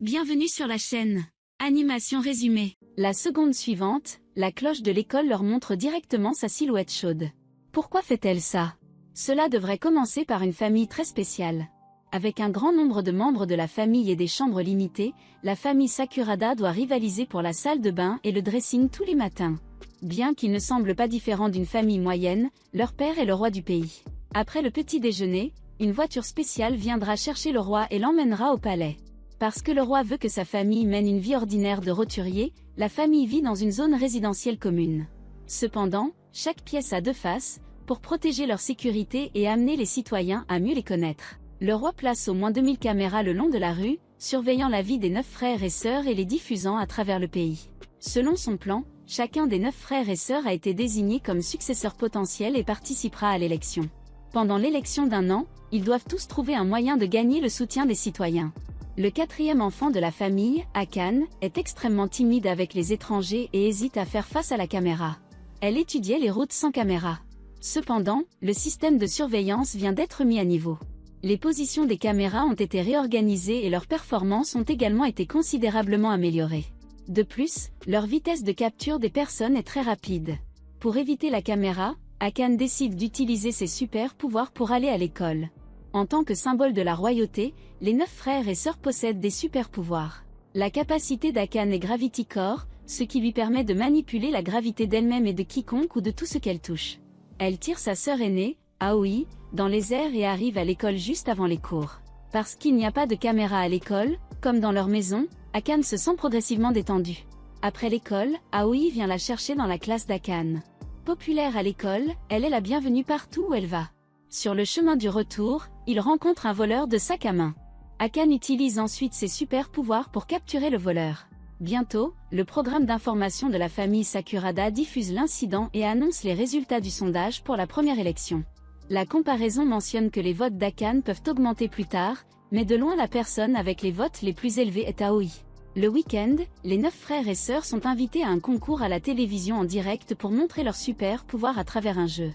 Bienvenue sur la chaîne. Animation résumée. La seconde suivante, la cloche de l'école leur montre directement sa silhouette chaude. Pourquoi fait-elle ça? Cela devrait commencer par une famille très spéciale. Avec un grand nombre de membres de la famille et des chambres limitées, la famille Sakurada doit rivaliser pour la salle de bain et le dressing tous les matins. Bien qu'ils ne semblent pas différents d'une famille moyenne, leur père est le roi du pays. Après le petit déjeuner, une voiture spéciale viendra chercher le roi et l'emmènera au palais. Parce que le roi veut que sa famille mène une vie ordinaire de roturier, la famille vit dans une zone résidentielle commune. Cependant, chaque pièce a deux faces, pour protéger leur sécurité et amener les citoyens à mieux les connaître. Le roi place au moins 2000 caméras le long de la rue, surveillant la vie des 9 frères et sœurs et les diffusant à travers le pays. Selon son plan, chacun des 9 frères et sœurs a été désigné comme successeur potentiel et participera à l'élection. Pendant l'élection d'1 an, ils doivent tous trouver un moyen de gagner le soutien des citoyens. Le 4e enfant de la famille, Akane, est extrêmement timide avec les étrangers et hésite à faire face à la caméra. Elle étudiait les routes sans caméra. Cependant, le système de surveillance vient d'être mis à niveau. Les positions des caméras ont été réorganisées et leurs performances ont également été considérablement améliorées. De plus, leur vitesse de capture des personnes est très rapide. Pour éviter la caméra, Akane décide d'utiliser ses super pouvoirs pour aller à l'école. En tant que symbole de la royauté, les 9 frères et sœurs possèdent des super pouvoirs. La capacité d'Akane est Gravity Core, ce qui lui permet de manipuler la gravité d'elle-même et de quiconque ou de tout ce qu'elle touche. Elle tire sa sœur aînée, Aoi, dans les airs et arrive à l'école juste avant les cours. Parce qu'il n'y a pas de caméra à l'école, comme dans leur maison, Akane se sent progressivement détendue. Après l'école, Aoi vient la chercher dans la classe d'Akane. Populaire à l'école, elle est la bienvenue partout où elle va. Sur le chemin du retour, il rencontre un voleur de sac à main. Akane utilise ensuite ses super pouvoirs pour capturer le voleur. Bientôt, le programme d'information de la famille Sakurada diffuse l'incident et annonce les résultats du sondage pour la première élection. La comparaison mentionne que les votes d'Akane peuvent augmenter plus tard, mais de loin la personne avec les votes les plus élevés est Aoi. Le week-end, les 9 frères et sœurs sont invités à un concours à la télévision en direct pour montrer leurs super pouvoirs à travers un jeu.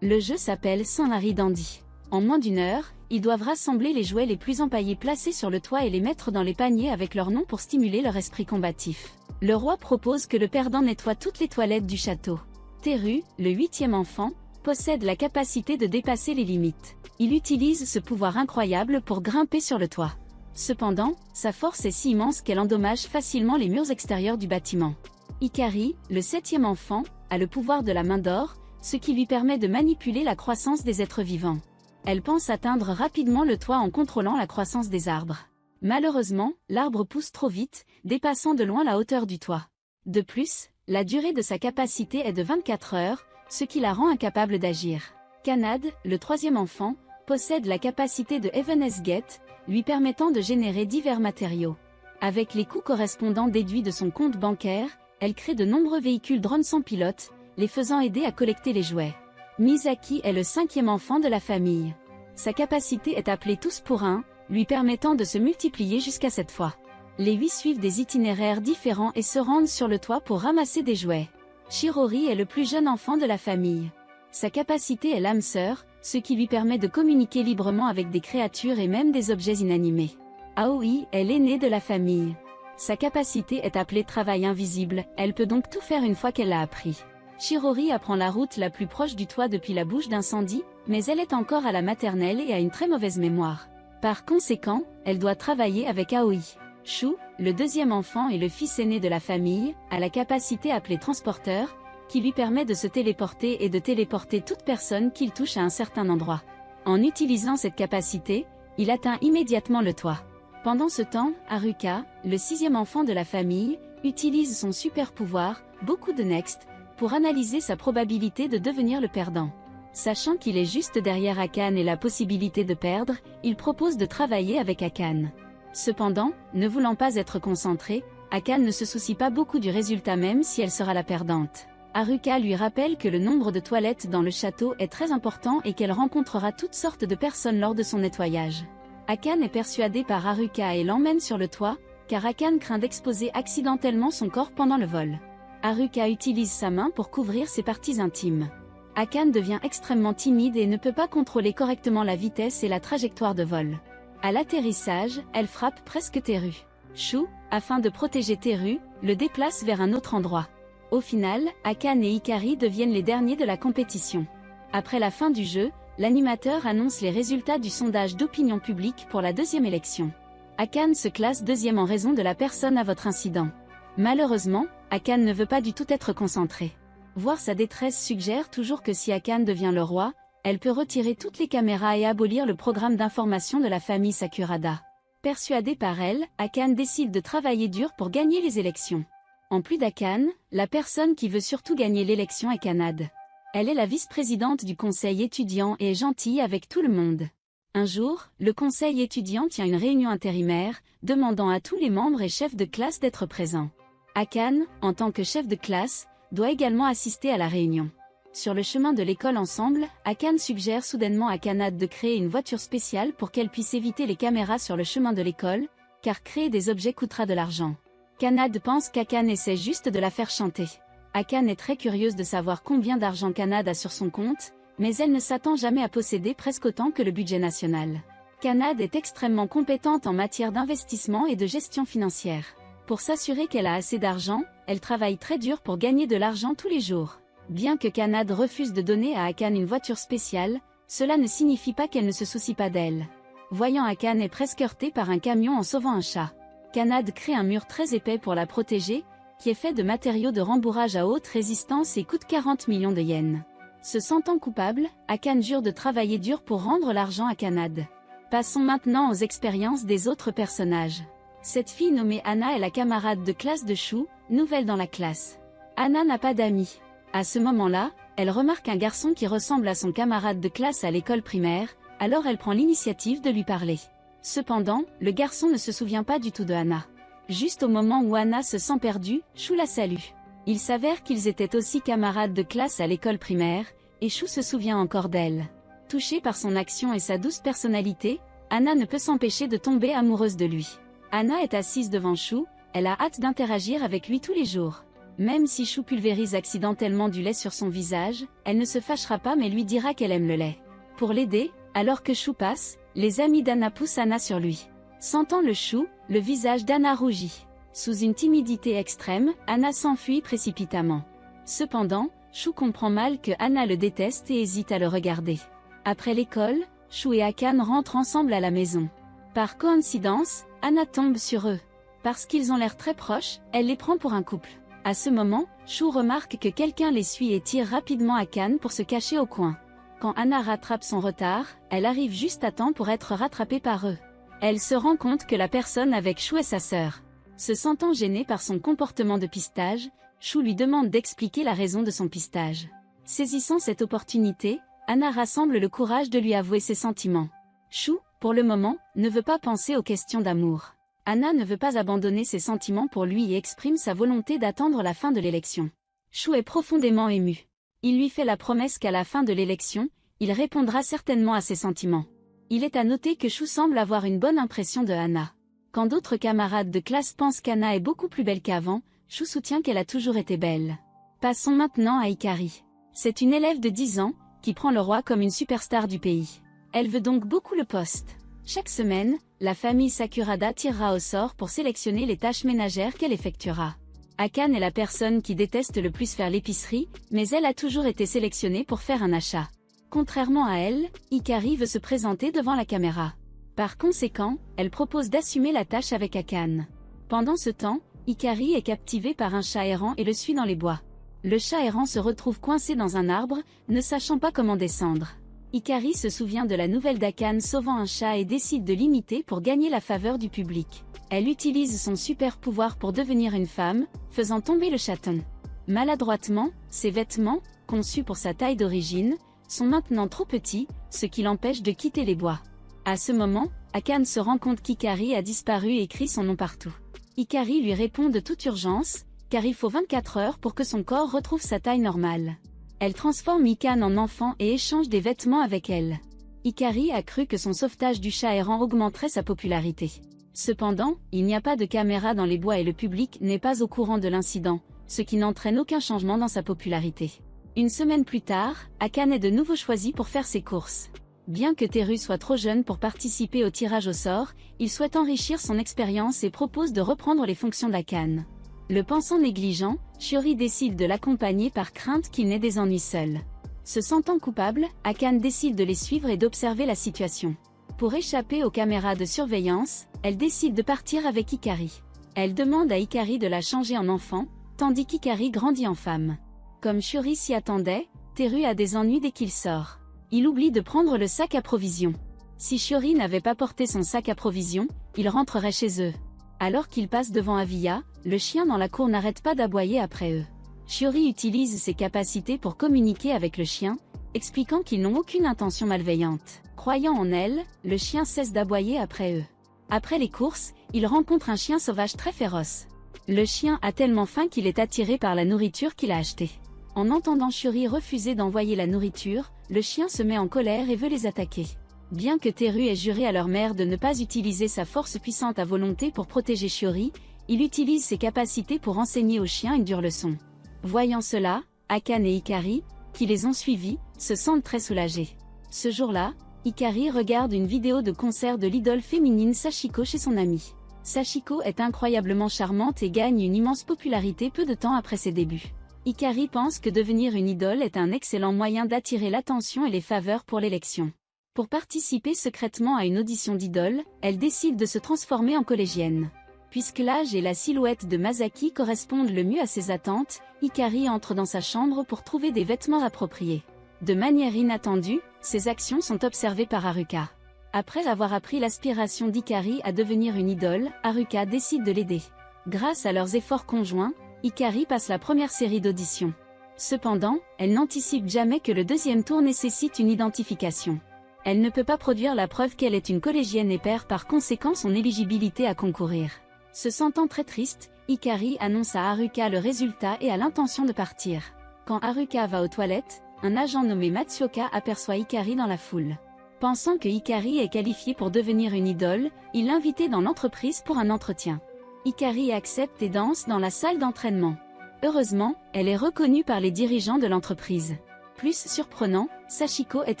Le jeu s'appelle Sanari Dandy. En moins d'1 heure, ils doivent rassembler les jouets les plus empaillés placés sur le toit et les mettre dans les paniers avec leur nom pour stimuler leur esprit combatif. Le roi propose que le perdant nettoie toutes les toilettes du château. Teru, le 8e enfant, possède la capacité de dépasser les limites. Il utilise ce pouvoir incroyable pour grimper sur le toit. Cependant, sa force est si immense qu'elle endommage facilement les murs extérieurs du bâtiment. Ikari, le 7e enfant, a le pouvoir de la main d'or, ce qui lui permet de manipuler la croissance des êtres vivants. Elle pense atteindre rapidement le toit en contrôlant la croissance des arbres. Malheureusement, l'arbre pousse trop vite, dépassant de loin la hauteur du toit. De plus, la durée de sa capacité est de 24 heures, ce qui la rend incapable d'agir. Kanade, le 3e enfant, possède la capacité de Heaven's Gate, lui permettant de générer divers matériaux. Avec les coûts correspondants déduits de son compte bancaire, elle crée de nombreux véhicules drones sans pilote, les faisant aider à collecter les jouets. Misaki est le 5e enfant de la famille. Sa capacité est appelée tous pour un, lui permettant de se multiplier jusqu'à 7 fois. Les 8 suivent des itinéraires différents et se rendent sur le toit pour ramasser des jouets. Shirori est le plus jeune enfant de la famille. Sa capacité est l'âme sœur, ce qui lui permet de communiquer librement avec des créatures et même des objets inanimés. Aoi est l'aînée de la famille. Sa capacité est appelée travail invisible, elle peut donc tout faire une fois qu'elle l'a appris. Shirori apprend la route la plus proche du toit depuis la bouche d'incendie, mais elle est encore à la maternelle et a une très mauvaise mémoire. Par conséquent, elle doit travailler avec Aoi. Shu, le 2e enfant et le fils aîné de la famille, a la capacité appelée transporteur, qui lui permet de se téléporter et de téléporter toute personne qu'il touche à un certain endroit. En utilisant cette capacité, il atteint immédiatement le toit. Pendant ce temps, Haruka, le 6e enfant de la famille, utilise son super pouvoir, beaucoup de Next, pour analyser sa probabilité de devenir le perdant. Sachant qu'il est juste derrière Akane et la possibilité de perdre, il propose de travailler avec Akane. Cependant, ne voulant pas être concentré, Akane ne se soucie pas beaucoup du résultat même si elle sera la perdante. Haruka lui rappelle que le nombre de toilettes dans le château est très important et qu'elle rencontrera toutes sortes de personnes lors de son nettoyage. Akane est persuadé par Haruka et l'emmène sur le toit, car Akane craint d'exposer accidentellement son corps pendant le vol. Haruka utilise sa main pour couvrir ses parties intimes. Akane devient extrêmement timide et ne peut pas contrôler correctement la vitesse et la trajectoire de vol. À l'atterrissage, elle frappe presque Teru. Chou, afin de protéger Teru, le déplace vers un autre endroit. Au final, Akane et Hikari deviennent les derniers de la compétition. Après la fin du jeu, l'animateur annonce les résultats du sondage d'opinion publique pour la deuxième élection. Akane se classe deuxième en raison de la personne à votre incident. Malheureusement, Akane ne veut pas du tout être concentré. Voir sa détresse suggère toujours que si Akane devient le roi, elle peut retirer toutes les caméras et abolir le programme d'information de la famille Sakurada. Persuadée par elle, Akane décide de travailler dur pour gagner les élections. En plus d'Akane, la personne qui veut surtout gagner l'élection est Kanade. Elle est la vice-présidente du conseil étudiant et est gentille avec tout le monde. Un jour, le conseil étudiant tient une réunion intérimaire, demandant à tous les membres et chefs de classe d'être présents. Akane, en tant que chef de classe, doit également assister à la réunion. Sur le chemin de l'école ensemble, Akane suggère soudainement à Kanade de créer une voiture spéciale pour qu'elle puisse éviter les caméras sur le chemin de l'école, car créer des objets coûtera de l'argent. Kanade pense qu'Akane essaie juste de la faire chanter. Akane est très curieuse de savoir combien d'argent Kanade a sur son compte, mais elle ne s'attend jamais à posséder presque autant que le budget national. Kanade est extrêmement compétente en matière d'investissement et de gestion financière. Pour s'assurer qu'elle a assez d'argent, elle travaille très dur pour gagner de l'argent tous les jours. Bien que Kanade refuse de donner à Akane une voiture spéciale, cela ne signifie pas qu'elle ne se soucie pas d'elle. Voyant Akane est presque heurtée par un camion en sauvant un chat. Kanade crée un mur très épais pour la protéger, qui est fait de matériaux de rembourrage à haute résistance et coûte 40 millions de yens. Se sentant coupable, Akane jure de travailler dur pour rendre l'argent à Kanade. Passons maintenant aux expériences des autres personnages. Cette fille nommée Anna est la camarade de classe de Chou, nouvelle dans la classe. Anna n'a pas d'amis. À ce moment-là, elle remarque un garçon qui ressemble à son camarade de classe à l'école primaire, alors elle prend l'initiative de lui parler. Cependant, le garçon ne se souvient pas du tout de Anna. Juste au moment où Anna se sent perdue, Chou la salue. Il s'avère qu'ils étaient aussi camarades de classe à l'école primaire, et Chou se souvient encore d'elle. Touchée par son action et sa douce personnalité, Anna ne peut s'empêcher de tomber amoureuse de lui. Anna est assise devant Chou, elle a hâte d'interagir avec lui tous les jours. Même si Chou pulvérise accidentellement du lait sur son visage, elle ne se fâchera pas mais lui dira qu'elle aime le lait. Pour l'aider, alors que Chou passe, les amis d'Anna poussent Anna sur lui. Sentant le Chou, le visage d'Anna rougit. Sous une timidité extrême, Anna s'enfuit précipitamment. Cependant, Chou comprend mal que Anna le déteste et hésite à le regarder. Après l'école, Chou et Akane rentrent ensemble à la maison. Par coïncidence, Anna tombe sur eux. Parce qu'ils ont l'air très proches, elle les prend pour un couple. À ce moment, Chou remarque que quelqu'un les suit et tire rapidement Akane pour se cacher au coin. Quand Anna rattrape son retard, elle arrive juste à temps pour être rattrapée par eux. Elle se rend compte que la personne avec Chou est sa sœur. Se sentant gênée par son comportement de pistage, Chou lui demande d'expliquer la raison de son pistage. Saisissant cette opportunité, Anna rassemble le courage de lui avouer ses sentiments. Chou, pour le moment, ne veut pas penser aux questions d'amour. Anna ne veut pas abandonner ses sentiments pour lui et exprime sa volonté d'attendre la fin de l'élection. Chou est profondément ému. Il lui fait la promesse qu'à la fin de l'élection, il répondra certainement à ses sentiments. Il est à noter que Chou semble avoir une bonne impression de Anna. Quand d'autres camarades de classe pensent qu'Anna est beaucoup plus belle qu'avant, Chou soutient qu'elle a toujours été belle. Passons maintenant à Hikari. C'est une élève de 10 ans, qui prend le roi comme une superstar du pays. Elle veut donc beaucoup le poste. Chaque semaine, la famille Sakurada tirera au sort pour sélectionner les tâches ménagères qu'elle effectuera. Akane est la personne qui déteste le plus faire l'épicerie, mais elle a toujours été sélectionnée pour faire un achat. Contrairement à elle, Hikari veut se présenter devant la caméra. Par conséquent, elle propose d'assumer la tâche avec Akane. Pendant ce temps, Hikari est captivée par un chat errant et le suit dans les bois. Le chat errant se retrouve coincé dans un arbre, ne sachant pas comment descendre. Hikari se souvient de la nouvelle d'Akane sauvant un chat et décide de l'imiter pour gagner la faveur du public. Elle utilise son super pouvoir pour devenir une femme, faisant tomber le chaton. Maladroitement, ses vêtements, conçus pour sa taille d'origine, sont maintenant trop petits, ce qui l'empêche de quitter les bois. À ce moment, Akane se rend compte qu'Hikari a disparu et crie son nom partout. Hikari lui répond de toute urgence, car il faut 24 heures pour que son corps retrouve sa taille normale. Elle transforme Akane en enfant et échange des vêtements avec elle. Hikari a cru que son sauvetage du chat errant augmenterait sa popularité. Cependant, il n'y a pas de caméra dans les bois et le public n'est pas au courant de l'incident, ce qui n'entraîne aucun changement dans sa popularité. Une semaine plus tard, Akane est de nouveau choisi pour faire ses courses. Bien que Teru soit trop jeune pour participer au tirage au sort, il souhaite enrichir son expérience et propose de reprendre les fonctions d'Akane. Le pensant négligent, Shiori décide de l'accompagner par crainte qu'il n'ait des ennuis seul. Se sentant coupable, Akane décide de les suivre et d'observer la situation. Pour échapper aux caméras de surveillance, elle décide de partir avec Hikari. Elle demande à Hikari de la changer en enfant, tandis qu'Hikari grandit en femme. Comme Shiori s'y attendait, Teru a des ennuis dès qu'il sort. Il oublie de prendre le sac à provisions. Si Shiori n'avait pas porté son sac à provisions, il rentrerait chez eux. Alors qu'ils passent devant Aviya, le chien dans la cour n'arrête pas d'aboyer après eux. Shiori utilise ses capacités pour communiquer avec le chien, expliquant qu'ils n'ont aucune intention malveillante. Croyant en elle, le chien cesse d'aboyer après eux. Après les courses, il rencontre un chien sauvage très féroce. Le chien a tellement faim qu'il est attiré par la nourriture qu'il a achetée. En entendant Shiori refuser d'envoyer la nourriture, le chien se met en colère et veut les attaquer. Bien que Teru ait juré à leur mère de ne pas utiliser sa force puissante à volonté pour protéger Shiori, il utilise ses capacités pour enseigner au chien une dure leçon. Voyant cela, Akane et Hikari, qui les ont suivis, se sentent très soulagés. Ce jour-là, Hikari regarde une vidéo de concert de l'idole féminine Sachiko chez son amie. Sachiko est incroyablement charmante et gagne une immense popularité peu de temps après ses débuts. Hikari pense que devenir une idole est un excellent moyen d'attirer l'attention et les faveurs pour l'élection. Pour participer secrètement à une audition d'idole, elle décide de se transformer en collégienne. Puisque l'âge et la silhouette de Masaki correspondent le mieux à ses attentes, Hikari entre dans sa chambre pour trouver des vêtements appropriés. De manière inattendue, ses actions sont observées par Haruka. Après avoir appris l'aspiration d'Hikari à devenir une idole, Haruka décide de l'aider. Grâce à leurs efforts conjoints, Hikari passe la première série d'auditions. Cependant, elle n'anticipe jamais que le deuxième tour nécessite une identification. Elle ne peut pas produire la preuve qu'elle est une collégienne et perd par conséquent son éligibilité à concourir. Se sentant très triste, Hikari annonce à Haruka le résultat et a l'intention de partir. Quand Haruka va aux toilettes, un agent nommé Matsuoka aperçoit Hikari dans la foule. Pensant que Hikari est qualifiée pour devenir une idole, il l'invite dans l'entreprise pour un entretien. Hikari accepte et danse dans la salle d'entraînement. Heureusement, elle est reconnue par les dirigeants de l'entreprise. Plus surprenant, Sachiko est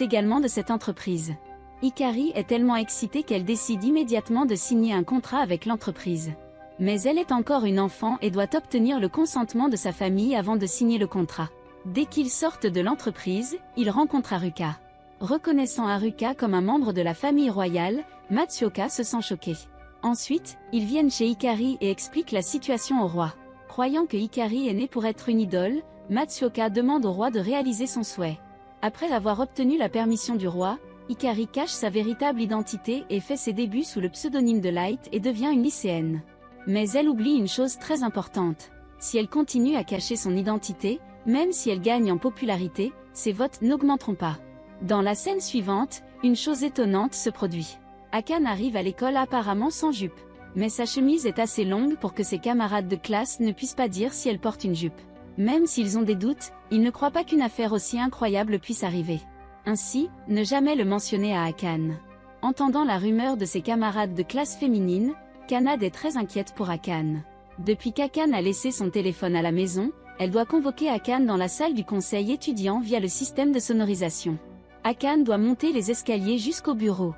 également de cette entreprise. Hikari est tellement excitée qu'elle décide immédiatement de signer un contrat avec l'entreprise. Mais elle est encore une enfant et doit obtenir le consentement de sa famille avant de signer le contrat. Dès qu'ils sortent de l'entreprise, ils rencontrent Haruka. Reconnaissant Haruka comme un membre de la famille royale, Matsuoka se sent choqué. Ensuite, ils viennent chez Hikari et expliquent la situation au roi. Croyant que Hikari est née pour être une idole, Matsuoka demande au roi de réaliser son souhait. Après avoir obtenu la permission du roi, Hikari cache sa véritable identité et fait ses débuts sous le pseudonyme de Light et devient une lycéenne. Mais elle oublie une chose très importante. Si elle continue à cacher son identité, même si elle gagne en popularité, ses votes n'augmenteront pas. Dans la scène suivante, une chose étonnante se produit. Akane arrive à l'école apparemment sans jupe. Mais sa chemise est assez longue pour que ses camarades de classe ne puissent pas dire si elle porte une jupe. Même s'ils ont des doutes, ils ne croient pas qu'une affaire aussi incroyable puisse arriver. Ainsi, ne jamais le mentionner à Akane. Entendant la rumeur de ses camarades de classe féminine, Kanade est très inquiète pour Akane. Depuis qu'Akane a laissé son téléphone à la maison, elle doit convoquer Akane dans la salle du conseil étudiant via le système de sonorisation. Akane doit monter les escaliers jusqu'au bureau.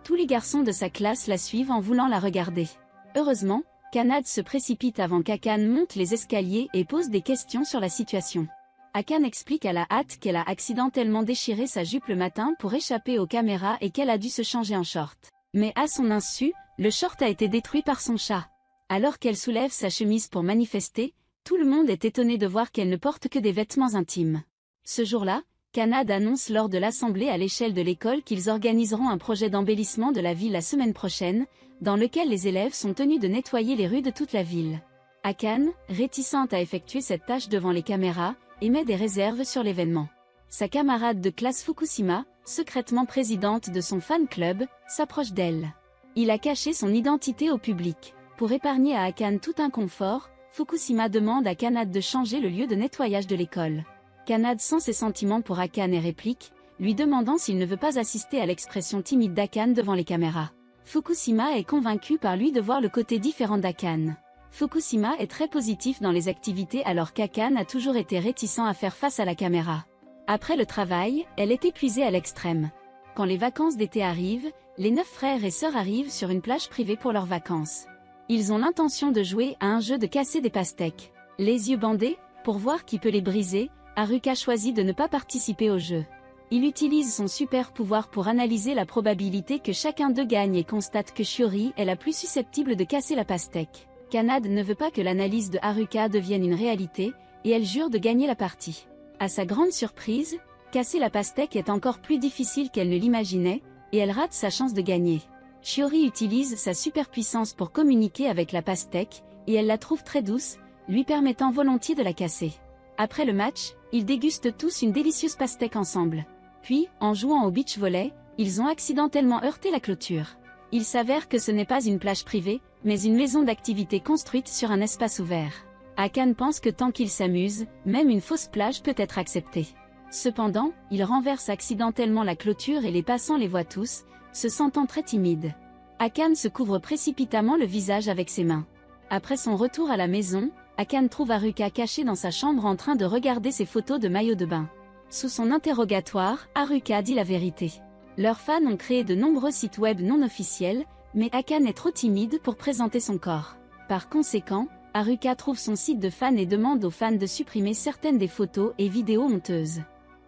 Tous les garçons de sa classe la suivent en voulant la regarder. Heureusement, Kanade se précipite avant qu'Akane monte les escaliers et pose des questions sur la situation. Akane explique à la hâte qu'elle a accidentellement déchiré sa jupe le matin pour échapper aux caméras et qu'elle a dû se changer en short. Mais à son insu, le short a été détruit par son chat. Alors qu'elle soulève sa chemise pour manifester, tout le monde est étonné de voir qu'elle ne porte que des vêtements intimes. Ce jour-là, Kanade annonce lors de l'assemblée à l'échelle de l'école qu'ils organiseront un projet d'embellissement de la ville la semaine prochaine, dans lequel les élèves sont tenus de nettoyer les rues de toute la ville. Akane, réticente à effectuer cette tâche devant les caméras, émet des réserves sur l'événement. Sa camarade de classe Fukushima, secrètement présidente de son fan club, s'approche d'elle. Il a caché son identité au public. Pour épargner à Akane tout inconfort, Fukushima demande à Kanade de changer le lieu de nettoyage de l'école. Kanade sent ses sentiments pour Akane et réplique, lui demandant s'il ne veut pas assister à l'expression timide d'Akane devant les caméras. Fukushima est convaincu par lui de voir le côté différent d'Akane. Fukushima est très positif dans les activités alors qu'Akane a toujours été réticent à faire face à la caméra. Après le travail, elle est épuisée à l'extrême. Quand les vacances d'été arrivent, les 9 frères et sœurs arrivent sur une plage privée pour leurs vacances. Ils ont l'intention de jouer à un jeu de casser des pastèques. Les yeux bandés, pour voir qui peut les briser, Haruka choisit de ne pas participer au jeu. Il utilise son super pouvoir pour analyser la probabilité que chacun d'eux gagne et constate que Shiori est la plus susceptible de casser la pastèque. Kanade ne veut pas que l'analyse de Haruka devienne une réalité, et elle jure de gagner la partie. À sa grande surprise, casser la pastèque est encore plus difficile qu'elle ne l'imaginait, et elle rate sa chance de gagner. Shiori utilise sa superpuissance pour communiquer avec la pastèque, et elle la trouve très douce, lui permettant volontiers de la casser. Après le match, ils dégustent tous une délicieuse pastèque ensemble. Puis, en jouant au beach volley, ils ont accidentellement heurté la clôture. Il s'avère que ce n'est pas une plage privée, mais une maison d'activité construite sur un espace ouvert. Akane pense que tant qu'il s'amuse, même une fausse plage peut être acceptée. Cependant, il renverse accidentellement la clôture et les passants les voient tous, se sentant très timide. Akane se couvre précipitamment le visage avec ses mains. Après son retour à la maison, Akane trouve Haruka cachée dans sa chambre en train de regarder ses photos de maillot de bain. Sous son interrogatoire, Haruka dit la vérité. Leurs fans ont créé de nombreux sites web non officiels, mais Akane est trop timide pour présenter son corps. Par conséquent, Haruka trouve son site de fans et demande aux fans de supprimer certaines des photos et vidéos honteuses.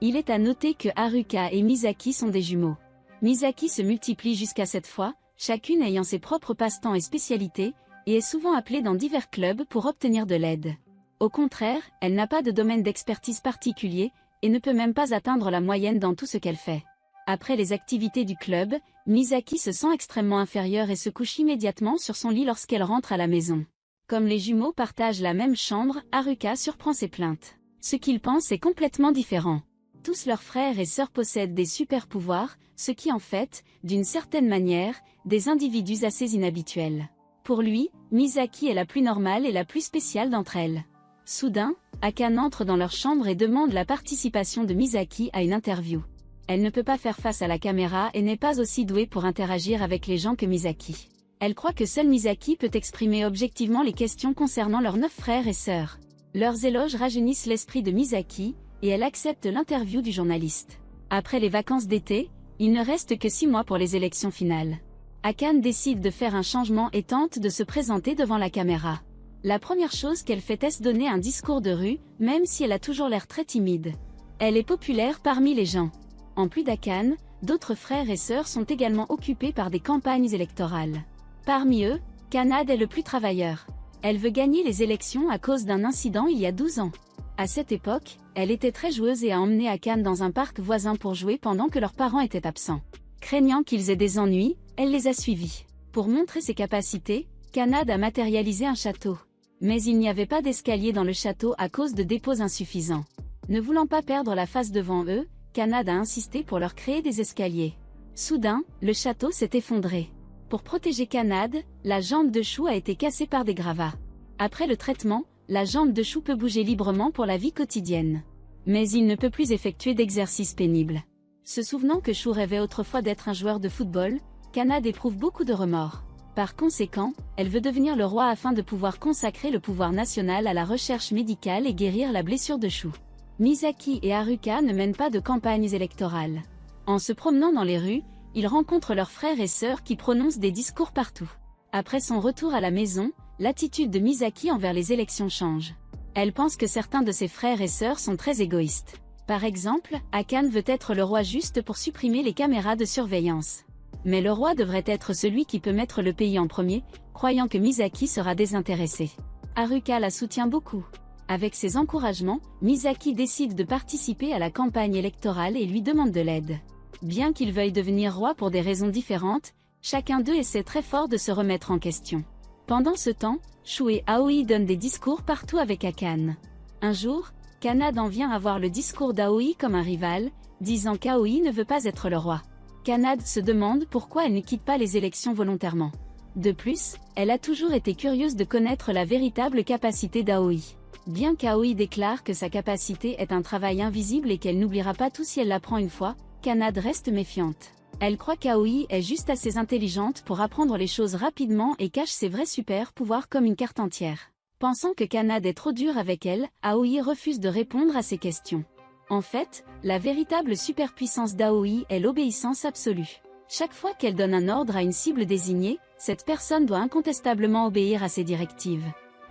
Il est à noter que Haruka et Misaki sont des jumeaux. Misaki se multiplie jusqu'à 7 fois, chacune ayant ses propres passe-temps et spécialités, et est souvent appelée dans divers clubs pour obtenir de l'aide. Au contraire, elle n'a pas de domaine d'expertise particulier, et ne peut même pas atteindre la moyenne dans tout ce qu'elle fait. Après les activités du club, Misaki se sent extrêmement inférieure et se couche immédiatement sur son lit lorsqu'elle rentre à la maison. Comme les jumeaux partagent la même chambre, Haruka surprend ses plaintes. Ce qu'ils pensent est complètement différent. Tous leurs frères et sœurs possèdent des super pouvoirs, ce qui en fait, d'une certaine manière, des individus assez inhabituels. Pour lui, Misaki est la plus normale et la plus spéciale d'entre elles. Soudain, Akane entre dans leur chambre et demande la participation de Misaki à une interview. Elle ne peut pas faire face à la caméra et n'est pas aussi douée pour interagir avec les gens que Misaki. Elle croit que seule Misaki peut exprimer objectivement les questions concernant leurs 9 frères et sœurs. Leurs éloges rajeunissent l'esprit de Misaki, et elle accepte l'interview du journaliste. Après les vacances d'été, il ne reste que 6 mois pour les élections finales. Akane décide de faire un changement et tente de se présenter devant la caméra. La première chose qu'elle fait est donner un discours de rue, même si elle a toujours l'air très timide. Elle est populaire parmi les gens. En plus d'Akane, d'autres frères et sœurs sont également occupés par des campagnes électorales. Parmi eux, Kanade est le plus travailleur. Elle veut gagner les élections à cause d'un incident il y a 12 ans. À cette époque, elle était très joueuse et a emmené Akane dans un parc voisin pour jouer pendant que leurs parents étaient absents. Craignant qu'ils aient des ennuis, elle les a suivis. Pour montrer ses capacités, Kanade a matérialisé un château. Mais il n'y avait pas d'escalier dans le château à cause de dépôts insuffisants. Ne voulant pas perdre la face devant eux, Kanade a insisté pour leur créer des escaliers. Soudain, le château s'est effondré. Pour protéger Kanade, la jambe de chou a été cassée par des gravats. Après le traitement, la jambe de chou peut bouger librement pour la vie quotidienne. Mais il ne peut plus effectuer d'exercices pénibles. Se souvenant que Chou rêvait autrefois d'être un joueur de football, Kanade éprouve beaucoup de remords. Par conséquent, elle veut devenir le roi afin de pouvoir consacrer le pouvoir national à la recherche médicale et guérir la blessure de Chou. Misaki et Haruka ne mènent pas de campagnes électorales. En se promenant dans les rues, ils rencontrent leurs frères et sœurs qui prononcent des discours partout. Après son retour à la maison, l'attitude de Misaki envers les élections change. Elle pense que certains de ses frères et sœurs sont très égoïstes. Par exemple, Akane veut être le roi juste pour supprimer les caméras de surveillance. Mais le roi devrait être celui qui peut mettre le pays en premier, croyant que Misaki sera désintéressée. Haruka la soutient beaucoup. Avec ses encouragements, Misaki décide de participer à la campagne électorale et lui demande de l'aide. Bien qu'ils veuillent devenir roi pour des raisons différentes, chacun d'eux essaie très fort de se remettre en question. Pendant ce temps, Chou et Aoi donnent des discours partout avec Akane. Un jour, Kanade en vient à voir le discours d'Aoi comme un rival, disant qu'Aoi ne veut pas être le roi. Kanade se demande pourquoi elle ne quitte pas les élections volontairement. De plus, elle a toujours été curieuse de connaître la véritable capacité d'Aoi. Bien qu'Aoi déclare que sa capacité est un travail invisible et qu'elle n'oubliera pas tout si elle l'apprend une fois, Kanade reste méfiante. Elle croit qu'Aoi est juste assez intelligente pour apprendre les choses rapidement et cache ses vrais super pouvoirs comme une carte entière. Pensant que Kanade est trop dure avec elle, Aoi refuse de répondre à ses questions. En fait, la véritable superpuissance d'Aoi est l'obéissance absolue. Chaque fois qu'elle donne un ordre à une cible désignée, cette personne doit incontestablement obéir à ses directives.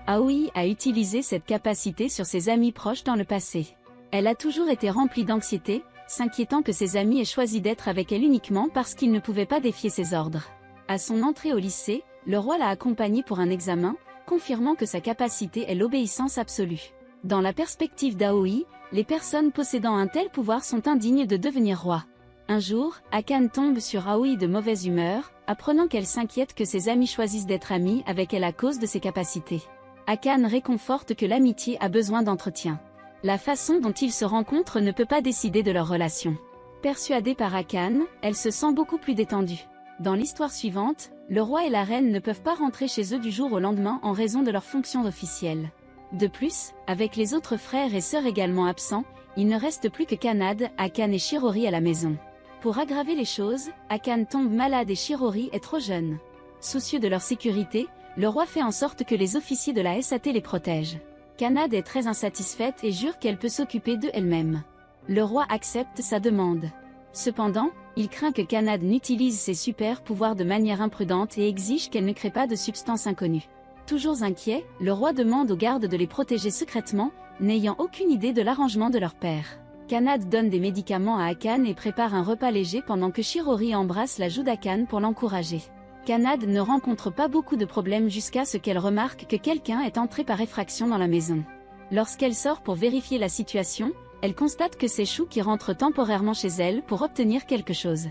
Aoi a utilisé cette capacité sur ses amis proches dans le passé. Elle a toujours été remplie d'anxiété, s'inquiétant que ses amis aient choisi d'être avec elle uniquement parce qu'ils ne pouvaient pas défier ses ordres. À son entrée au lycée, le roi l'a accompagnée pour un examen, confirmant que sa capacité est l'obéissance absolue. Dans la perspective d'Aoi, les personnes possédant un tel pouvoir sont indignes de devenir roi. Un jour, Akane tombe sur Aoi de mauvaise humeur, apprenant qu'elle s'inquiète que ses amis choisissent d'être amis avec elle à cause de ses capacités. Akane réconforte que l'amitié a besoin d'entretien. La façon dont ils se rencontrent ne peut pas décider de leur relation. Persuadée par Akane, elle se sent beaucoup plus détendue. Dans l'histoire suivante, le roi et la reine ne peuvent pas rentrer chez eux du jour au lendemain en raison de leurs fonctions officielles. De plus, avec les autres frères et sœurs également absents, il ne reste plus que Kanade, Akane et Shirori à la maison. Pour aggraver les choses, Akane tombe malade et Shirori est trop jeune. Soucieux de leur sécurité, le roi fait en sorte que les officiers de la SAT les protègent. Kanade est très insatisfaite et jure qu'elle peut s'occuper d'eux elle-même. Le roi accepte sa demande. Cependant, il craint que Kanade n'utilise ses super pouvoirs de manière imprudente et exige qu'elle ne crée pas de substance inconnue. Toujours inquiet, le roi demande aux gardes de les protéger secrètement, n'ayant aucune idée de l'arrangement de leur père. Kanade donne des médicaments à Akane et prépare un repas léger pendant que Shirori embrasse la joue d'Akane pour l'encourager. Kanade ne rencontre pas beaucoup de problèmes jusqu'à ce qu'elle remarque que quelqu'un est entré par effraction dans la maison. Lorsqu'elle sort pour vérifier la situation, elle constate que c'est Chou qui rentre temporairement chez elle pour obtenir quelque chose.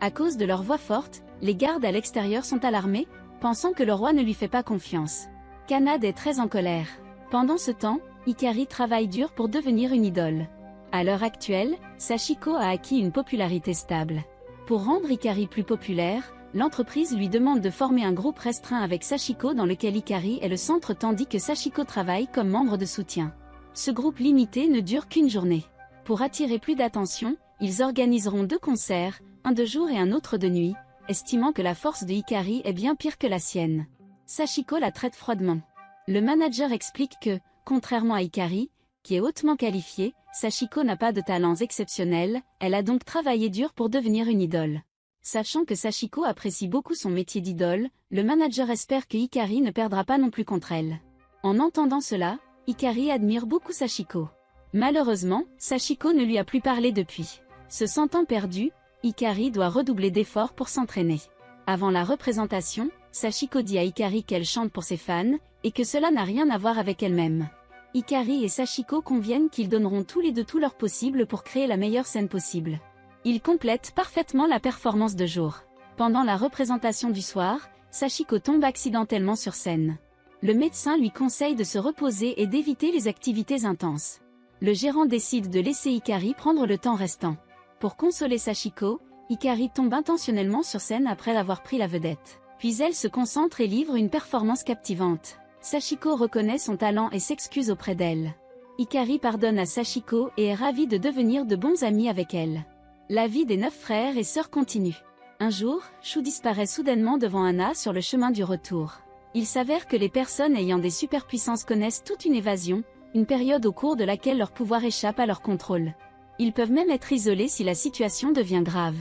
À cause de leur voix forte, les gardes à l'extérieur sont alarmés, pensant que le roi ne lui fait pas confiance. Kanade est très en colère. Pendant ce temps, Hikari travaille dur pour devenir une idole. À l'heure actuelle, Sachiko a acquis une popularité stable. Pour rendre Hikari plus populaire, l'entreprise lui demande de former un groupe restreint avec Sachiko dans lequel Hikari est le centre tandis que Sachiko travaille comme membre de soutien. Ce groupe limité ne dure qu'une journée. Pour attirer plus d'attention, ils organiseront 2 concerts, un de jour et un autre de nuit, estimant que la force de Hikari est bien pire que la sienne. Sachiko la traite froidement. Le manager explique que, contrairement à Hikari, qui est hautement qualifiée, Sachiko n'a pas de talents exceptionnels, elle a donc travaillé dur pour devenir une idole. Sachant que Sachiko apprécie beaucoup son métier d'idole, le manager espère que Hikari ne perdra pas non plus contre elle. En entendant cela, Hikari admire beaucoup Sachiko. Malheureusement, Sachiko ne lui a plus parlé depuis. Se sentant perdue, Hikari doit redoubler d'efforts pour s'entraîner. Avant la représentation, Sachiko dit à Hikari qu'elle chante pour ses fans, et que cela n'a rien à voir avec elle-même. Hikari et Sachiko conviennent qu'ils donneront tous les deux tout leur possible pour créer la meilleure scène possible. Ils complètent parfaitement la performance de jour. Pendant la représentation du soir, Sachiko tombe accidentellement sur scène. Le médecin lui conseille de se reposer et d'éviter les activités intenses. Le gérant décide de laisser Hikari prendre le temps restant. Pour consoler Sachiko, Hikari tombe intentionnellement sur scène après avoir pris la vedette. Puis elle se concentre et livre une performance captivante. Sachiko reconnaît son talent et s'excuse auprès d'elle. Hikari pardonne à Sachiko et est ravie de devenir de bons amis avec elle. La vie des 9 frères et sœurs continue. Un jour, Chou disparaît soudainement devant Anna sur le chemin du retour. Il s'avère que les personnes ayant des superpuissances connaissent toute une évasion, une période au cours de laquelle leur pouvoir échappe à leur contrôle. Ils peuvent même être isolés si la situation devient grave.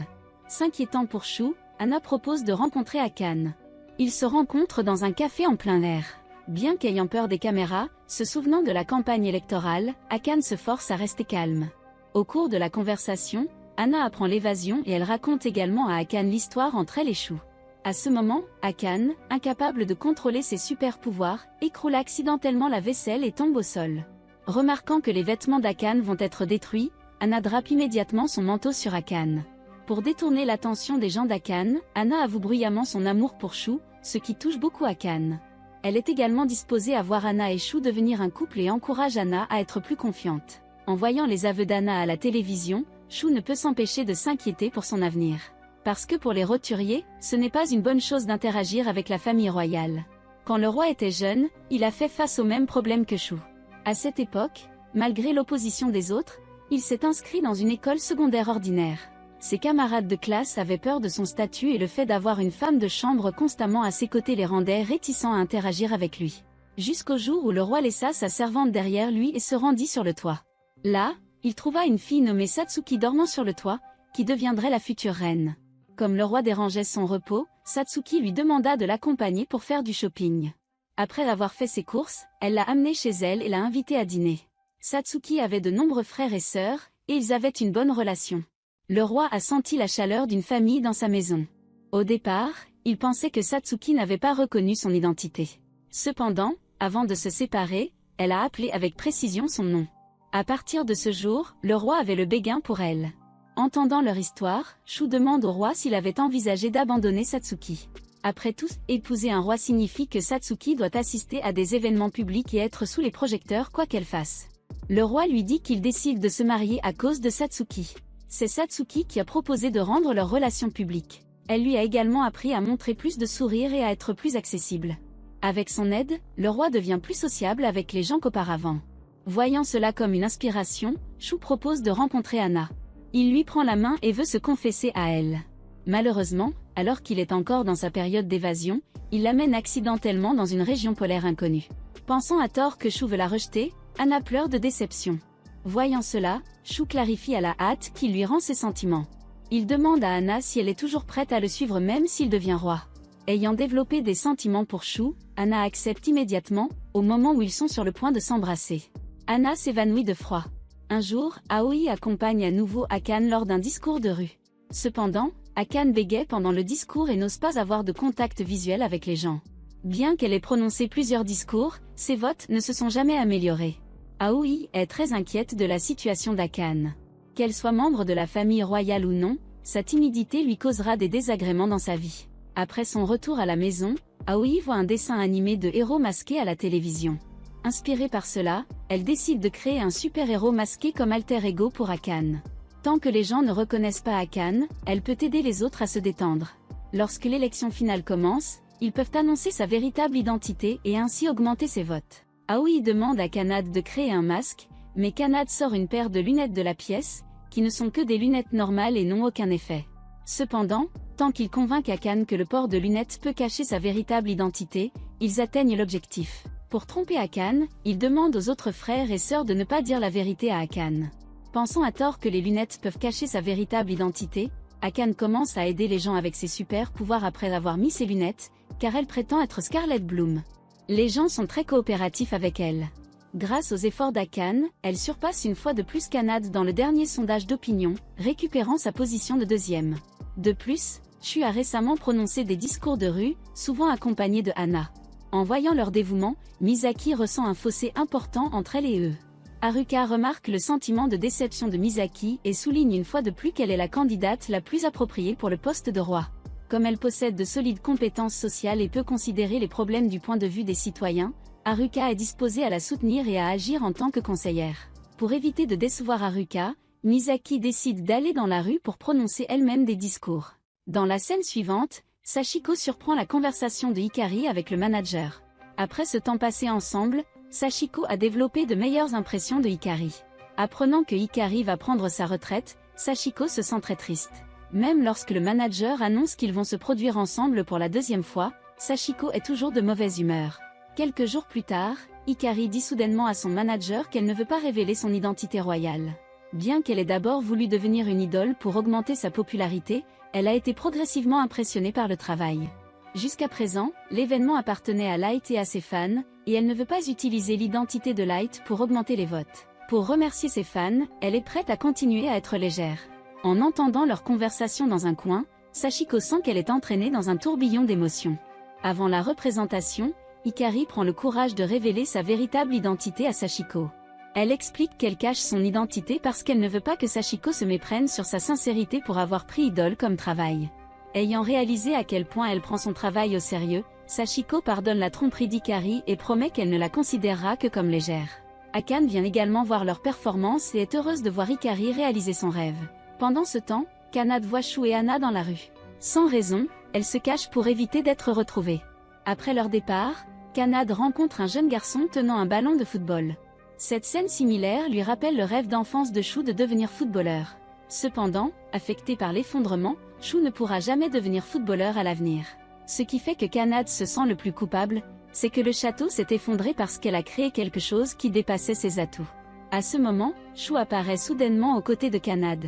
S'inquiétant pour Chou, Anna propose de rencontrer Akane. Ils se rencontrent dans un café en plein air. Bien qu'ayant peur des caméras, se souvenant de la campagne électorale, Akane se force à rester calme. Au cours de la conversation, Anna apprend l'évasion et elle raconte également à Akane l'histoire entre elle et Chou. À ce moment, Akane, incapable de contrôler ses super pouvoirs, écroule accidentellement la vaisselle et tombe au sol. Remarquant que les vêtements d'Akane vont être détruits, Anna drape immédiatement son manteau sur Akane. Pour détourner l'attention des gens d'Akane, Anna avoue bruyamment son amour pour Chou, ce qui touche beaucoup Akane. Elle est également disposée à voir Anna et Chou devenir un couple et encourage Anna à être plus confiante. En voyant les aveux d'Anna à la télévision, Chou ne peut s'empêcher de s'inquiéter pour son avenir. Parce que pour les roturiers, ce n'est pas une bonne chose d'interagir avec la famille royale. Quand le roi était jeune, il a fait face aux mêmes problèmes que Chou. À cette époque, malgré l'opposition des autres, il s'est inscrit dans une école secondaire ordinaire. Ses camarades de classe avaient peur de son statut et le fait d'avoir une femme de chambre constamment à ses côtés les rendait réticents à interagir avec lui. Jusqu'au jour où le roi laissa sa servante derrière lui et se rendit sur le toit. Là, Il trouva une fille nommée Satsuki dormant sur le toit, qui deviendrait la future reine. Comme le roi dérangeait son repos, Satsuki lui demanda de l'accompagner pour faire du shopping. Après avoir fait ses courses, elle l'a amené chez elle et l'a invité à dîner. Satsuki avait de nombreux frères et sœurs, et ils avaient une bonne relation. Le roi a senti la chaleur d'une famille dans sa maison. Au départ, il pensait que Satsuki n'avait pas reconnu son identité. Cependant, avant de se séparer, elle a appelé avec précision son nom. À partir de ce jour, le roi avait le béguin pour elle. Entendant leur histoire, Shu demande au roi s'il avait envisagé d'abandonner Satsuki. Après tout, épouser un roi signifie que Satsuki doit assister à des événements publics et être sous les projecteurs quoi qu'elle fasse. Le roi lui dit qu'il décide de se marier à cause de Satsuki. C'est Satsuki qui a proposé de rendre leur relation publique. Elle lui a également appris à montrer plus de sourire et à être plus accessible. Avec son aide, le roi devient plus sociable avec les gens qu'auparavant. Voyant cela comme une inspiration, Shu propose de rencontrer Anna. Il lui prend la main et veut se confesser à elle. Malheureusement, alors qu'il est encore dans sa période d'évasion, il l'amène accidentellement dans une région polaire inconnue. Pensant à tort que Shu veut la rejeter, Anna pleure de déception. Voyant cela, Shu clarifie à la hâte qu'il lui rend ses sentiments. Il demande à Anna si elle est toujours prête à le suivre même s'il devient roi. Ayant développé des sentiments pour Shu, Anna accepte immédiatement, au moment où ils sont sur le point de s'embrasser. Anna s'évanouit de froid. Un jour, Aoi accompagne à nouveau Akane lors d'un discours de rue. Cependant, Akane bégaye pendant le discours et n'ose pas avoir de contact visuel avec les gens. Bien qu'elle ait prononcé plusieurs discours, ses votes ne se sont jamais améliorés. Aoi est très inquiète de la situation d'Akane. Qu'elle soit membre de la famille royale ou non, sa timidité lui causera des désagréments dans sa vie. Après son retour à la maison, Aoi voit un dessin animé de héros masqués à la télévision. Inspirée par cela, elle décide de créer un super-héros masqué comme alter ego pour Akane. Tant que les gens ne reconnaissent pas Akane, elle peut aider les autres à se détendre. Lorsque l'élection finale commence, ils peuvent annoncer sa véritable identité et ainsi augmenter ses votes. Aoi demande à Kanade de créer un masque, mais Kanade sort une paire de lunettes de la pièce, qui ne sont que des lunettes normales et n'ont aucun effet. Cependant, tant qu'ils convainquent Akane que le port de lunettes peut cacher sa véritable identité, ils atteignent l'objectif. Pour tromper Akane, ils demandent aux autres frères et sœurs de ne pas dire la vérité à Akane. Pensant à tort que les lunettes peuvent cacher sa véritable identité, Akane commence à aider les gens avec ses super pouvoirs après avoir mis ses lunettes, car elle prétend être Scarlet Bloom. Les gens sont très coopératifs avec elle. Grâce aux efforts d'Akane, elle surpasse une fois de plus Kanade dans le dernier sondage d'opinion, récupérant sa position de deuxième. De plus, Shu a récemment prononcé des discours de rue, souvent accompagnés de Anna. En voyant leur dévouement, Misaki ressent un fossé important entre elle et eux. Haruka remarque le sentiment de déception de Misaki et souligne une fois de plus qu'elle est la candidate la plus appropriée pour le poste de roi. Comme elle possède de solides compétences sociales et peut considérer les problèmes du point de vue des citoyens, Haruka est disposée à la soutenir et à agir en tant que conseillère. Pour éviter de décevoir Haruka, Misaki décide d'aller dans la rue pour prononcer elle-même des discours. Dans la scène suivante, Sachiko surprend la conversation de Hikari avec le manager. Après ce temps passé ensemble, Sachiko a développé de meilleures impressions de Hikari. Apprenant que Hikari va prendre sa retraite, Sachiko se sent très triste. Même lorsque le manager annonce qu'ils vont se produire ensemble pour la deuxième fois, Sachiko est toujours de mauvaise humeur. Quelques jours plus tard, Hikari dit soudainement à son manager qu'elle ne veut pas révéler son identité royale. Bien qu'elle ait d'abord voulu devenir une idole pour augmenter sa popularité, elle a été progressivement impressionnée par le travail. Jusqu'à présent, l'événement appartenait à Light et à ses fans, et elle ne veut pas utiliser l'identité de Light pour augmenter les votes. Pour remercier ses fans, elle est prête à continuer à être légère. En entendant leur conversation dans un coin, Sachiko sent qu'elle est entraînée dans un tourbillon d'émotions. Avant la représentation, Hikari prend le courage de révéler sa véritable identité à Sachiko. Elle explique qu'elle cache son identité parce qu'elle ne veut pas que Sachiko se méprenne sur sa sincérité pour avoir pris idole comme travail. Ayant réalisé à quel point elle prend son travail au sérieux, Sachiko pardonne la tromperie d'Hikari et promet qu'elle ne la considérera que comme légère. Akane vient également voir leur performance et est heureuse de voir Hikari réaliser son rêve. Pendant ce temps, Kanade voit Shu et Anna dans la rue. Sans raison, elle se cache pour éviter d'être retrouvée. Après leur départ, Kanade rencontre un jeune garçon tenant un ballon de football. Cette scène similaire lui rappelle le rêve d'enfance de Shu de devenir footballeur. Cependant, affecté par l'effondrement, Shu ne pourra jamais devenir footballeur à l'avenir. Ce qui fait que Kanade se sent le plus coupable, c'est que le château s'est effondré parce qu'elle a créé quelque chose qui dépassait ses atouts. À ce moment, Shu apparaît soudainement aux côtés de Kanad.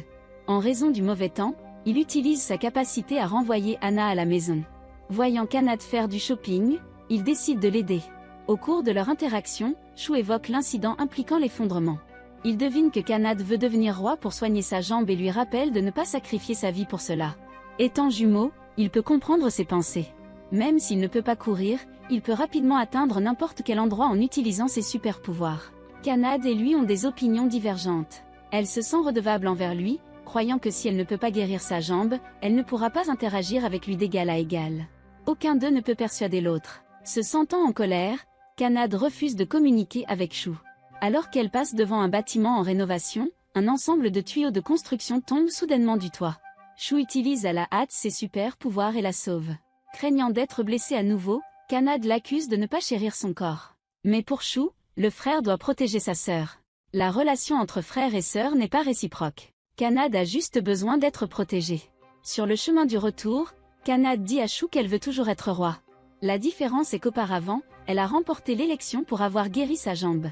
En raison du mauvais temps, il utilise sa capacité à renvoyer Anna à la maison. Voyant Kanad faire du shopping, il décide de l'aider. Au cours de leur interaction, Shu évoque l'incident impliquant l'effondrement. Il devine que Kanad veut devenir roi pour soigner sa jambe et lui rappelle de ne pas sacrifier sa vie pour cela. Étant jumeau, il peut comprendre ses pensées. Même s'il ne peut pas courir, il peut rapidement atteindre n'importe quel endroit en utilisant ses super pouvoirs. Kanad et lui ont des opinions divergentes. Elle se sent redevable envers lui, croyant que si elle ne peut pas guérir sa jambe, elle ne pourra pas interagir avec lui d'égal à égal. Aucun d'eux ne peut persuader l'autre. Se sentant en colère, Kanad refuse de communiquer avec Shu. Alors qu'elle passe devant un bâtiment en rénovation, un ensemble de tuyaux de construction tombe soudainement du toit. Shu utilise à la hâte ses super pouvoirs et la sauve. Craignant d'être blessé à nouveau, Kanad l'accuse de ne pas chérir son corps. Mais pour Shu, le frère doit protéger sa sœur. La relation entre frère et sœur n'est pas réciproque. Kanad a juste besoin d'être protégé. Sur le chemin du retour, Kanad dit à Shu qu'elle veut toujours être roi. La différence est qu'auparavant, elle a remporté l'élection pour avoir guéri sa jambe.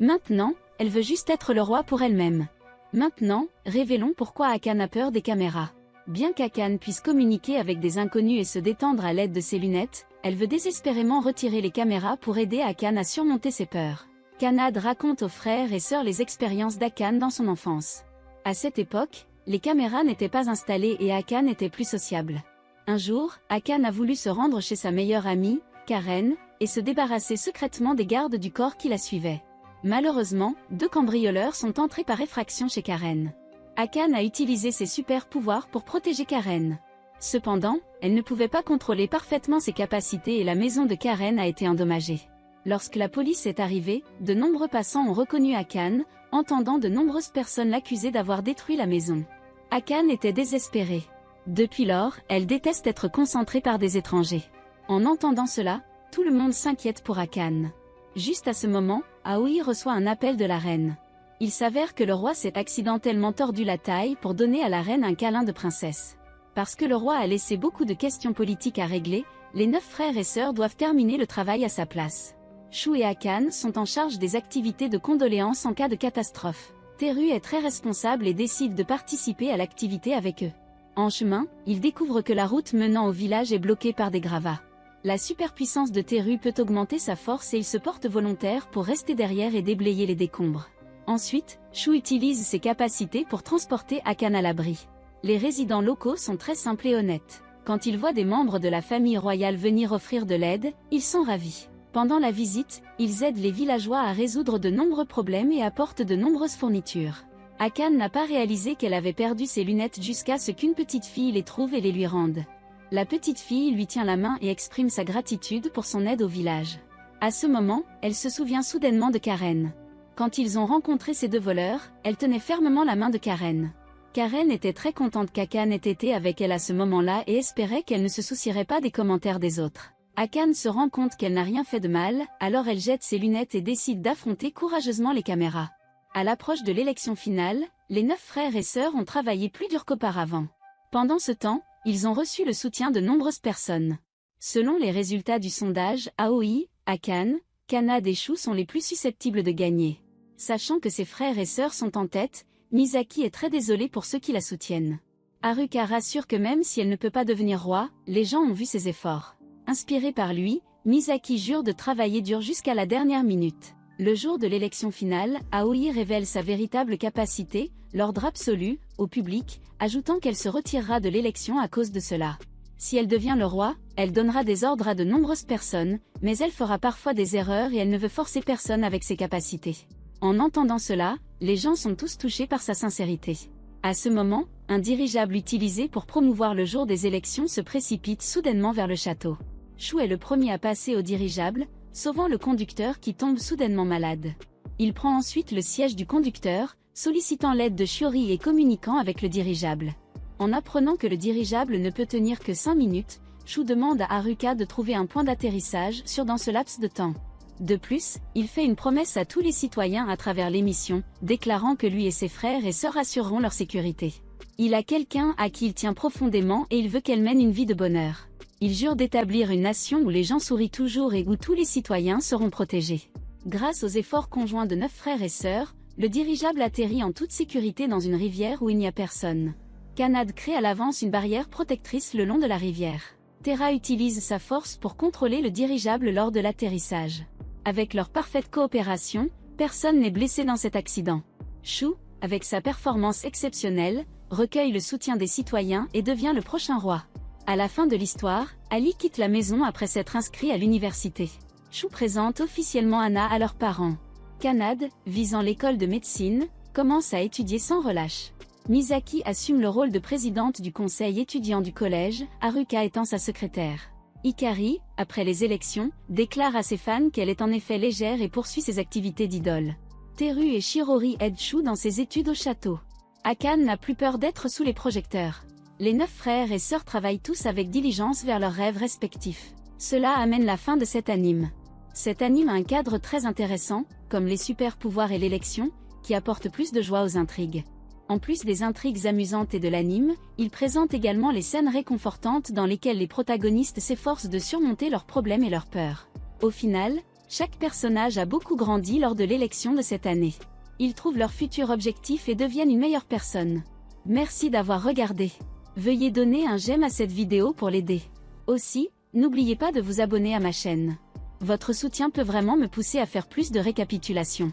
Maintenant, elle veut juste être le roi pour elle-même. Maintenant, révélons pourquoi Akan a peur des caméras. Bien qu'Akan puisse communiquer avec des inconnus et se détendre à l'aide de ses lunettes, elle veut désespérément retirer les caméras pour aider Akan à surmonter ses peurs. Kanad raconte aux frères et sœurs les expériences d'Akan dans son enfance. À cette époque, les caméras n'étaient pas installées et Akan était plus sociable. Un jour, Akan a voulu se rendre chez sa meilleure amie, Karen, et se débarrasser secrètement des gardes du corps qui la suivaient. Malheureusement, 2 cambrioleurs sont entrés par effraction chez Karen. Akan a utilisé ses super pouvoirs pour protéger Karen. Cependant, elle ne pouvait pas contrôler parfaitement ses capacités et la maison de Karen a été endommagée. Lorsque la police est arrivée, de nombreux passants ont reconnu Akan, entendant de nombreuses personnes l'accuser d'avoir détruit la maison. Akan était désespérée. Depuis lors, elle déteste être concentrée par des étrangers. En entendant cela, tout le monde s'inquiète pour Akan. Juste à ce moment, Aoi reçoit un appel de la reine. Il s'avère que le roi s'est accidentellement tordu la taille pour donner à la reine un câlin de princesse. Parce que le roi a laissé beaucoup de questions politiques à régler, les 9 frères et sœurs doivent terminer le travail à sa place. Shu et Akan sont en charge des activités de condoléances en cas de catastrophe. Teru est très responsable et décide de participer à l'activité avec eux. En chemin, il découvre que la route menant au village est bloquée par des gravats. La superpuissance de Teru peut augmenter sa force et il se porte volontaire pour rester derrière et déblayer les décombres. Ensuite, Shu utilise ses capacités pour transporter Akan à l'abri. Les résidents locaux sont très simples et honnêtes. Quand ils voient des membres de la famille royale venir offrir de l'aide, ils sont ravis. Pendant la visite, ils aident les villageois à résoudre de nombreux problèmes et apportent de nombreuses fournitures. Akan n'a pas réalisé qu'elle avait perdu ses lunettes jusqu'à ce qu'une petite fille les trouve et les lui rende. La petite fille lui tient la main et exprime sa gratitude pour son aide au village. À ce moment, elle se souvient soudainement de Karen. Quand ils ont rencontré ces 2 voleurs, elle tenait fermement la main de Karen. Karen était très contente qu'Akan ait été avec elle à ce moment-là et espérait qu'elle ne se soucierait pas des commentaires des autres. Akan se rend compte qu'elle n'a rien fait de mal, alors elle jette ses lunettes et décide d'affronter courageusement les caméras. À l'approche de l'élection finale, les 9 frères et sœurs ont travaillé plus dur qu'auparavant. Pendant ce temps, ils ont reçu le soutien de nombreuses personnes. Selon les résultats du sondage, Aoi, Akan, Kanad et Shu sont les plus susceptibles de gagner. Sachant que ses frères et sœurs sont en tête, Misaki est très désolée pour ceux qui la soutiennent. Haruka rassure que même si elle ne peut pas devenir roi, les gens ont vu ses efforts. Inspirée par lui, Misaki jure de travailler dur jusqu'à la dernière minute. Le jour de l'élection finale, Aoi révèle sa véritable capacité, l'ordre absolu, au public, ajoutant qu'elle se retirera de l'élection à cause de cela. Si elle devient le roi, elle donnera des ordres à de nombreuses personnes, mais elle fera parfois des erreurs et elle ne veut forcer personne avec ses capacités. En entendant cela, les gens sont tous touchés par sa sincérité. À ce moment, un dirigeable utilisé pour promouvoir le jour des élections se précipite soudainement vers le château. Shu est le premier à passer au dirigeable, sauvant le conducteur qui tombe soudainement malade. Il prend ensuite le siège du conducteur, sollicitant l'aide de Shiori et communiquant avec le dirigeable. En apprenant que le dirigeable ne peut tenir que 5 minutes, Shu demande à Haruka de trouver un point d'atterrissage sûr dans ce laps de temps. De plus, il fait une promesse à tous les citoyens à travers l'émission, déclarant que lui et ses frères et sœurs assureront leur sécurité. Il a quelqu'un à qui il tient profondément et il veut qu'elle mène une vie de bonheur. Il jure d'établir une nation où les gens sourient toujours et où tous les citoyens seront protégés. Grâce aux efforts conjoints de 9 frères et sœurs, Le dirigeable atterrit en toute sécurité dans une rivière où il n'y a personne. Kanad crée à l'avance une barrière protectrice le long de la rivière. Terra utilise sa force pour contrôler le dirigeable lors de l'atterrissage. Avec leur parfaite coopération, personne n'est blessé dans cet accident. Shu, avec sa performance exceptionnelle, recueille le soutien des citoyens et devient le prochain roi. À la fin de l'histoire, Ali quitte la maison après s'être inscrit à l'université. Shu présente officiellement Anna à leurs parents. Kanad, visant l'école de médecine, commence à étudier sans relâche. Misaki assume le rôle de présidente du conseil étudiant du collège, Haruka étant sa secrétaire. Hikari, après les élections, déclare à ses fans qu'elle est en effet légère et poursuit ses activités d'idole. Teru et Shirori aident Shu dans ses études au château. Akane n'a plus peur d'être sous les projecteurs. Les 9 frères et sœurs travaillent tous avec diligence vers leurs rêves respectifs. Cela amène la fin de cet anime. Cet anime a un cadre très intéressant, comme les super pouvoirs et l'élection, qui apportent plus de joie aux intrigues. En plus des intrigues amusantes et de l'anime, il présente également les scènes réconfortantes dans lesquelles les protagonistes s'efforcent de surmonter leurs problèmes et leurs peurs. Au final, chaque personnage a beaucoup grandi lors de l'élection de cette année. Ils trouvent leur futur objectif et deviennent une meilleure personne. Merci d'avoir regardé. Veuillez donner un j'aime à cette vidéo pour l'aider. Aussi, n'oubliez pas de vous abonner à ma chaîne. Votre soutien peut vraiment me pousser à faire plus de récapitulations.